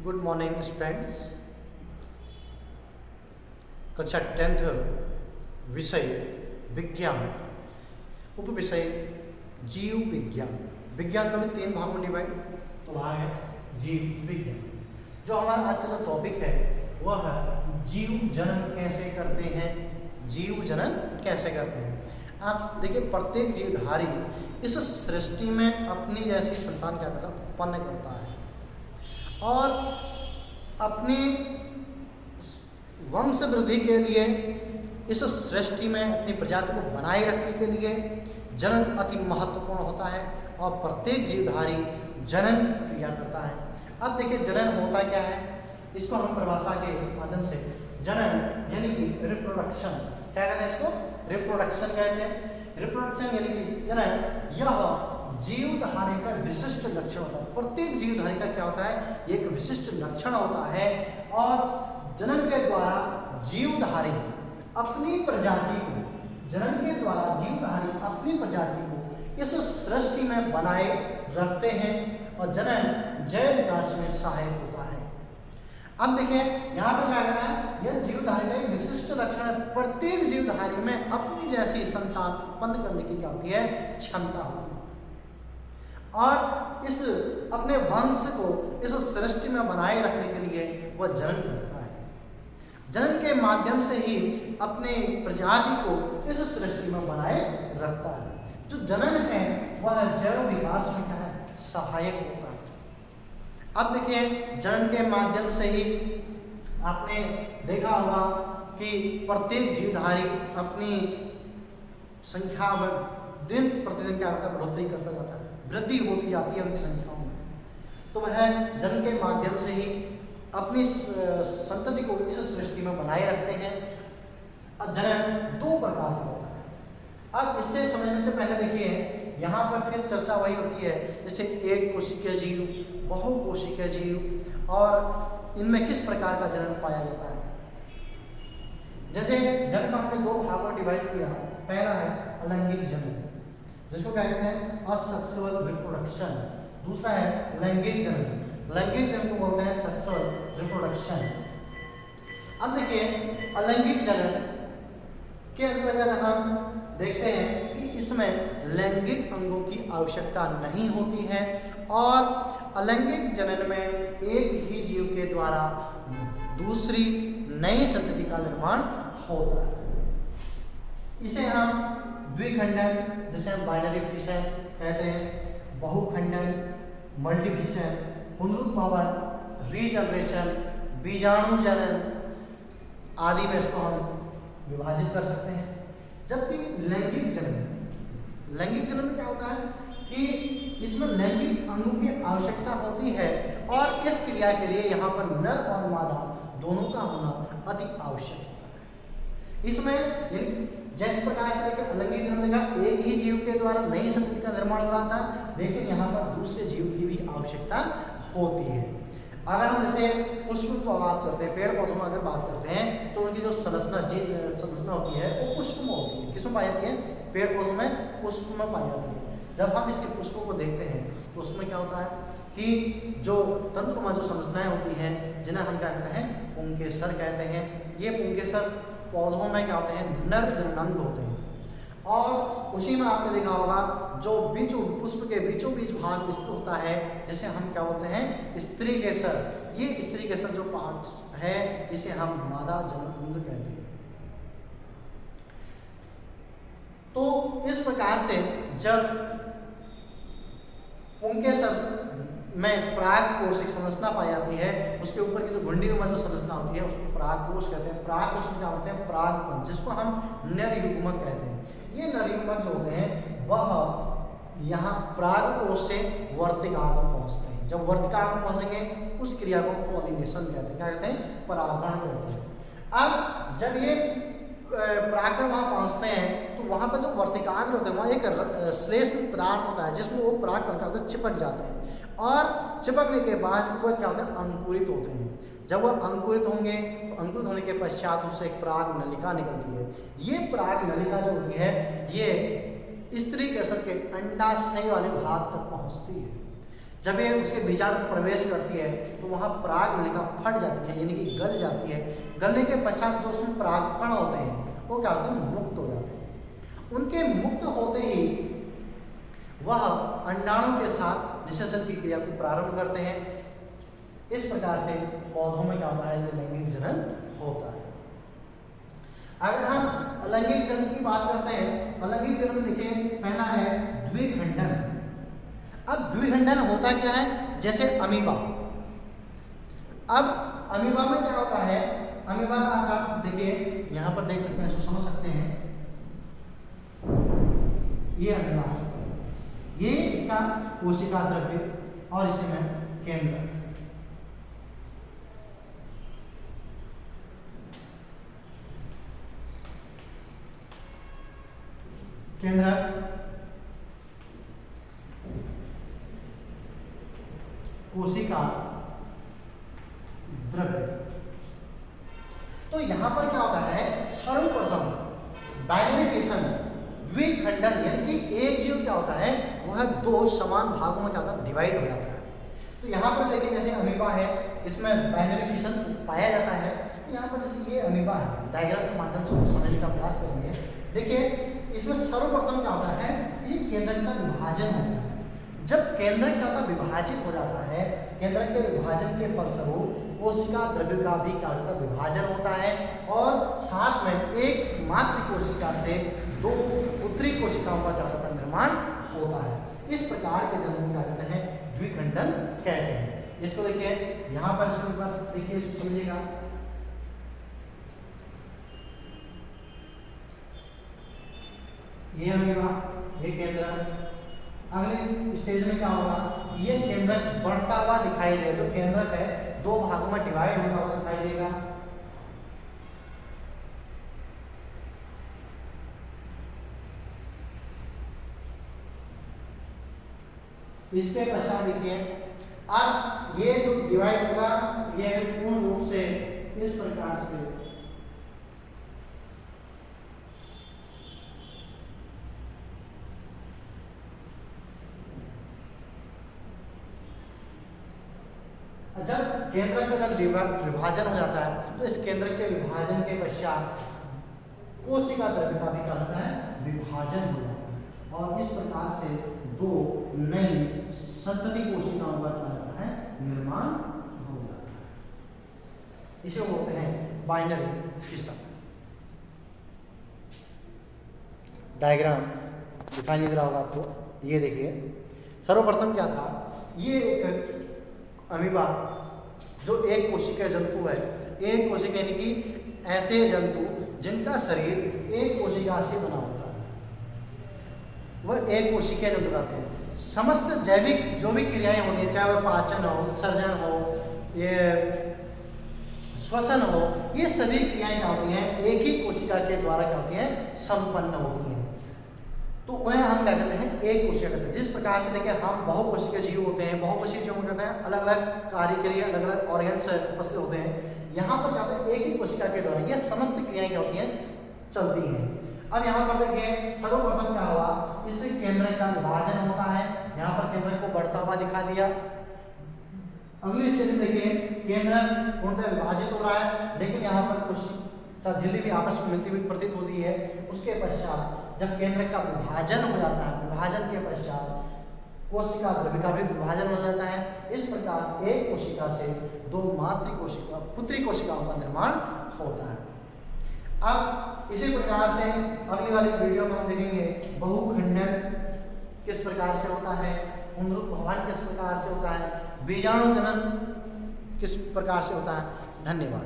Good morning students. कक्षा 10th विषय विज्ञान, उप विषय जीव विज्ञान। विज्ञान का भी 3 भागों में डिवाइड, तो भाग है जीव विज्ञान। जो हमारा आज का जो टॉपिक है वह है जीव जनन कैसे करते हैं। जीव जनन कैसे करते हैं। आप देखिए, प्रत्येक जीवधारी इस सृष्टि में अपनी जैसी संतान क्या करता है, उत्पन्न करता है और अपनी वंश वृद्धि के लिए इस सृष्टि में अपनी प्रजाति को बनाए रखने के लिए जनन अति महत्वपूर्ण होता है और प्रत्येक जीवधारी जनन की क्रिया करता है। अब देखिए, जनन होता क्या है, इसको हम परिभाषा के माध्यम से जनन यानी कि रिप्रोडक्शन क्या कहते हैं, इसको रिप्रोडक्शन कहते हैं। रिप्रोडक्शन यानी कि जनन, यह जीवधारी का विशिष्ट लक्षण होता है। प्रत्येक जीवधारी का क्या होता है, एक विशिष्ट लक्षण होता है और जनन के द्वारा जीवधारी अपनी प्रजाति को, जनन के द्वारा जीवधारी अपनी प्रजाति को इस सृष्टि में बनाए रखते हैं और जनन जैव विकास में सहायक होता है। अब देखिए, यहाँ पर क्या कहना है, यह जीवधारी का एक विशिष्ट लक्षण है। प्रत्येक जीवधारी में अपनी जैसी संतान उत्पन्न करने की क्या होती है, क्षमता होती है और इस अपने वंश को इस सृष्टि में बनाए रखने के लिए वह जनन करता है। जनन के माध्यम से ही अपने प्रजाति को इस सृष्टि में बनाए रखता है। जो जनन है वह जैव विकास में क्या है, सहायक होता है। अब देखिए, जनन के माध्यम से ही आपने देखा होगा कि प्रत्येक जीवधारी अपनी संख्या में दिन प्रतिदिन क्या होता है, बढ़ोतरी करता जाता है, वृद्धि होती जाती है उनकी संख्याओं में। तो वह जनन के माध्यम से ही अपनी संतति को इस सृष्टि में बनाए रखते हैं। अब जनन 2 प्रकार का होता है। अब इससे समझने से पहले देखिए, यहाँ पर फिर चर्चा वही होती है जैसे एक कोशिकीय जीव, बहुकोशिकीय जीव और इनमें किस प्रकार का जनन पाया जाता है। जैसे जनन को हमने 2 भागों में डिवाइड किया। पहला है अलैंगिक जनन, जिसको क्या कहते हैं, असेक्सुअल रिप्रोडक्शन। दूसरा है लैंगिक जनन। लैंगिक जनन को बोलते हैं सेक्सुअल रिप्रोडक्शन। अब देखिए, अलैंगिक जनन के अंतर्गत हम देखते हैं कि इसमें लैंगिक अंगों की आवश्यकता नहीं होती है और अलैंगिक जनन में एक ही जीव के द्वारा दूसरी नई संतति का निर्माण होता है। इसे हम द्विखंडन, जैसे हम बाइनरी फिशन कहते हैं, बहुखंडन, मल्टीफिशन, पुनरुत्पादन, रीजनरेशन, बीजाणु जनन आदि में इसको हम विभाजित कर सकते हैं। जबकि लैंगिक जनन में क्या होता है कि इसमें लैंगिक अंगों की आवश्यकता होती है और इस क्रिया के लिए यहाँ पर नर और मादा दोनों का होना अति आवश्यक होता है। इसमें जिस प्रकार से अलैंगिक जनन देखा, एक ही जीव के द्वारा नई संतति का निर्माण हो रहा था, लेकिन यहाँ पर दूसरे जीव की भी आवश्यकता होती है। अगर हम जैसे पुष्प पर बात करते हैं, पेड़ पौधों में अगर बात करते हैं, तो उनकी जो संरचना होती है वो पुष्प में होती है। किसमें पाई जाती है, पेड़ पौधों में पुष्प में पाई जाती है। जब हम इसके पुष्पों को देखते हैं तो उसमें क्या होता है कि जो तंत्र में जो संरचनाएं होती हैं, जिन्हें हम क्या कहते हैं, पुंकेसर कहते हैं। ये पुंकेसर पौधों में क्या होते हैं, नर जननांग होते हैं और उसी में आपने देखा होगा जो पुष्प के बीचों बीच भाग विस्तृत होता है, जिसे हम क्या बोलते हैं, स्त्री केसर। ये स्त्री केसर जो पार्ट्स है, इसे हम मादा जननांग कहते हैं। तो इस प्रकार से जब पुंकेसर में परागकोश एक संरचना पाई जाती है, उसके ऊपर की जो घुंडीनुमा जो संरचना होती है उसको परागकोश कहते हैं। परागकोश में क्या होते हैं, परागकण, जिसको हम नरयुग्मक कहते हैं। ये नरयुग्मक जो होते हैं वह यहाँ परागकोश से वर्तिकाग्र में पहुँचते हैं। जब वर्तिकाग्र में पहुँचेंगे उस क्रिया को पॉलिनेशन कहते हैं। क्या कहते हैं, परागण कहते हैं। अब जब ये परागण वहाँ पहुँचते हैं तो वहाँ पर जो वर्तिकाग्र होते हैं, वहाँ एक श्लेष्म पदार्थ होता है जिसमें वो परागकण क्या होता है, चिपक जाते हैं और चिपकने के बाद वह क्या होता है, अंकुरित होते हैं। जब वह अंकुरित होंगे तो अंकुरित होने के पश्चात उससे एक पराग नलिका निकलती है। ये पराग नलिका जो होती है, ये स्त्री केसर के अंडाशय वाले भाग तक पहुँचती है। जब ये उसके बीजाणु में प्रवेश करती है तो वहाँ पराग नलिका फट जाती है, यानी कि गल जाती है। गलने के पश्चात जो उसमें परागकण होते हैं वो क्या होते हैं, मुक्त हो जाते हैं। उनके मुक्त होते ही वह अंडाणु के साथ निषेचन की क्रिया को प्रारंभ करते हैं। इस प्रकार से पौधों में क्या होता है, लैंगिक जनन होता है। अगर हम अलैंगिक जनन की बात करते हैं, अलैंगिक जनन में देखिए पहला है द्विखंडन। अब द्विखंडन होता क्या है, जैसे अमीबा। अब अमीबा में क्या होता है, अमीबा का आकार देखिए यहाँ पर देख सकते हैं, इसको समझ सकते हैं। ये अमीबा है, ये इसका कोशिका द्रव्य और इसमें केंद्र। केंद्र कोशिका द्रव्य। तो यहां पर क्या होता है, सर्वप्रथम बाइनरी फिशन, द्विखंडन, यानी कि एक जीव क्या होता है वह दो समान भागों में क्या होता है, डिवाइड हो जाता है। तो यहाँ पर देखिए जैसे अमीबा है, इसमें बाइनरी फिशन पाया जाता है। तो यहाँ पर जैसे ये अमीबा है, डायग्राम के माध्यम से समझने का प्रयास करेंगे। देखिए इसमें सर्वप्रथम क्या होता है, ये केंद्रक का विभाजन होता है। जब केंद्रक क्या होता है, विभाजित हो जाता है, केंद्रक के विभाजन के फलस्वरूप कोशिका द्रव्य का भी क्या होता है, विभाजन होता है। और साथ में एक मातृ कोशिका से दो पुत्री कोशिकाओं का क्या होता है, निर्माण होता है। इस प्रकार के जन्म को क्या कहते हैं, द्विखंडन कहते हैं। इसको देखिए यहाँ पर, इसको एक बार देखिए, इसको समझिएगा। ये अमीबा, ये केंद्रक। अगले स्टेज में क्या होगा, ये केंद्रक बढ़ता हुआ दिखाई देगा। जो केंद्रक है दो भागों में डिवाइड होता हुआ दिखाई देगा। इसके पश्चात देखिए अब ये जो डिवाइड होगा ये पूर्ण रूप से इस प्रकार से जब केंद्रक का जब विभाजन हो जाता है तो इस केंद्रक के विभाजन के पश्चात कोशिका द्रव्य का भी क्या होता है, विभाजन हो जाता है। और इस प्रकार से दो नई संतति कोशिकाओं का क्या होता है, निर्माण हो जाता है। इसे बोलते हैं बाइनरी फिशन। डायग्राम दिखाई नहीं दे रहा होगा आपको, ये देखिए। सर्वप्रथम क्या था, ये एक अमीबा जो एक कोशिका जंतु है, एक कोशिका यानी कि ऐसे जंतु जिनका शरीर एक कोशिका से बना होता है, वह एक कोशिका जंतु कहते हैं। समस्त जैविक जो भी क्रियाएं होती हैं, चाहे वह पाचन हो, उत्सर्जन हो, ये श्वसन हो, ये सभी क्रियाएं क्या होती हैं, एक ही कोशिका के द्वारा क्या होती हैं, संपन्न होती हैं। तो उन्हें हम क्या कहते हैं, एक कोशिका कहते हैं। जिस प्रकार से देखिए हम बहुकोशिकीय जीव होते हैं, बहुकोशिकीय जीवों में कहते हैं अलग अलग कार्य के लिए अलग अलग ऑर्गन्स उपस्थित होते हैं। यहाँ पर क्या होता है, एक ही कोशिका के द्वारा ये समस्त क्रियाएं क्या होती हैं, चलती हैं। अब यहाँ पर देखिए सर्वप्रथम क्या हुआ, इस केंद्रक का विभाजन होता है। यहाँ पर केंद्रक को बढ़ता हुआ दिखा दिया। अगले स्टेज में देखिए केंद्रक पूर्णतः विभाजित हो रहा है, लेकिन यहाँ पर कुछ झिल्ली भी आपस में मिलती हुई प्रतीत होती है। उसके पश्चात जब केंद्रक का विभाजन हो जाता है, विभाजन के पश्चात कोशिका द्रव्य का भी विभाजन हो जाता है। इस प्रकार एक कोशिका से दो मातृ कोशिका, पुत्री कोशिकाओं का निर्माण होता है। अब इसी प्रकार से अगली वाली वीडियो में हम देखेंगे बहुखंडन किस प्रकार से होता है, पुनरुत्थ भवन किस प्रकार से होता है, बीजाणु जनन किस प्रकार से होता है। धन्यवाद।